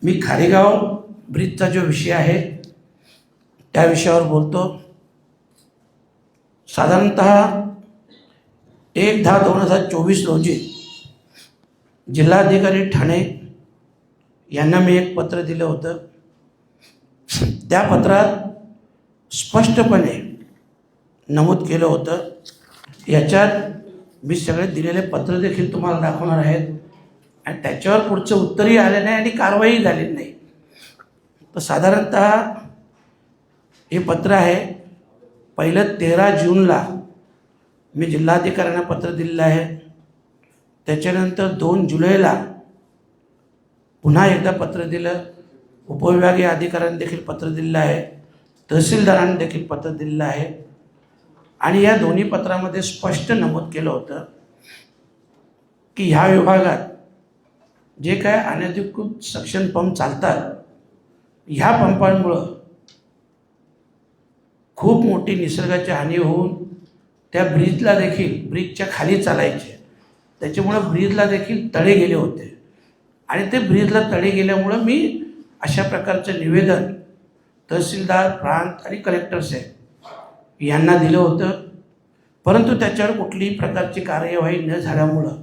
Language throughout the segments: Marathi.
मी खारेगाव ब्रिजचा जो विषय आहे त्या विषयावर बोलतो। साधारणतः 1/10/2024 रोजी जिल्हाधिकारी ठाणे यांना मी एक पत्र दिलं होतं। त्या पत्रात स्पष्टपणे नमूद केलं होतं। याच्यात मी सगळे दिलेले पत्र देखील तुम्हाला दाखवणार आहेत आणि त्याच्यावर पुढचं उत्तरही आलं नाही आणि कारवाई झाली नाही। तर साधारणतः हे पत्र आहे, पहिलं 13 जूनला मी जिल्हाधिकाऱ्यांना पत्र दिलेलं आहे। त्याच्यानंतर 2 जुलैला पुन्हा एकदा पत्र दिलं, उपविभागीय अधिकाऱ्यांनी देखील पत्र दिलेलं आहे, तहसीलदारांनी देखील पत्र दिलेलं आहे आणि या दोन्ही पत्रामध्ये स्पष्ट नमूद केलं होतं की ह्या विभागात जे काय अनधिकृत सक्शन पंप चालतात, ह्या पंपांमुळं खूप मोठी निसर्गाची हानी होऊन त्या ब्रिजला देखील, ब्रिजच्या खाली चालायचे, त्याच्यामुळं ब्रिजला देखील तडे गेले होते आणि ते ब्रिजला तडे गेल्यामुळं मी अशा प्रकारचं निवेदन तहसीलदार, प्रांत आणि कलेक्टर साहेब यांना दिलं होतं। परंतु त्याच्यावर कुठलीही प्रकारची कार्यवाही न झाल्यामुळं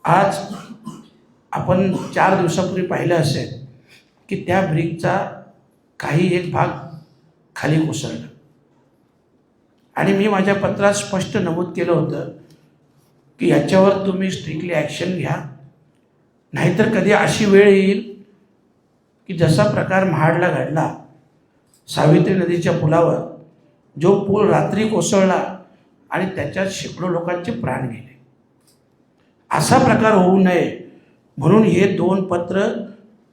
आज आपण 4 दिवसापूर्वी पाहिलं असेल की त्या ब्रिजचा काही एक भाग खाली कोसळला आणि मी माझ्या पत्रात स्पष्ट नमूद केलं होतं की याच्यावर तुम्ही स्ट्रिक्टली ॲक्शन घ्या, नाहीतर कधी अशी वेळ येईल की जसा प्रकार महाडला घडला, सावित्री नदीच्या पुलावर जो पूल रात्री कोसळला आणि त्याच्यात शेकडो लोकांचे प्राण गेले, असा प्रकार होऊ नये म्हणून हे 2 पत्र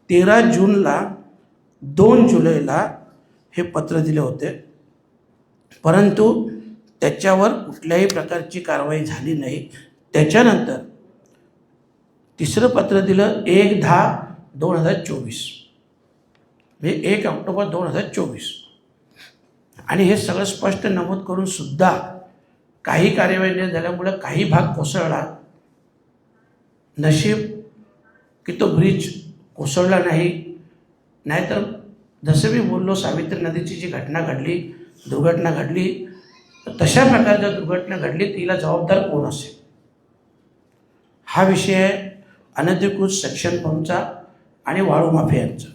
13 जूनला 2 जुलैला हे पत्र दिले होते। परंतु त्याच्यावर कुठल्याही प्रकारची कारवाई झाली नाही। त्याच्यानंतर तिसरं पत्र दिलं 1/10/2024 म्हणजे 1 ऑक्टोबर 2024 आणि हे सगळं स्पष्ट नमूद करून सुद्धा काही कार्यवाही न झाल्यामुळं काही भाग कोसळला। नशीब की तो ब्रिज कोसळला नाही, नाहीतर जसं मी बोललो सावित्री नदीची जी घटना घडली, दुर्घटना घडली, तर तशा प्रकारच्या दुर्घटना घडली तिला जबाबदार कोण असेल? हा विषय अनधिकृत सक्शन पंपचा आणि वाळू माफियांचा।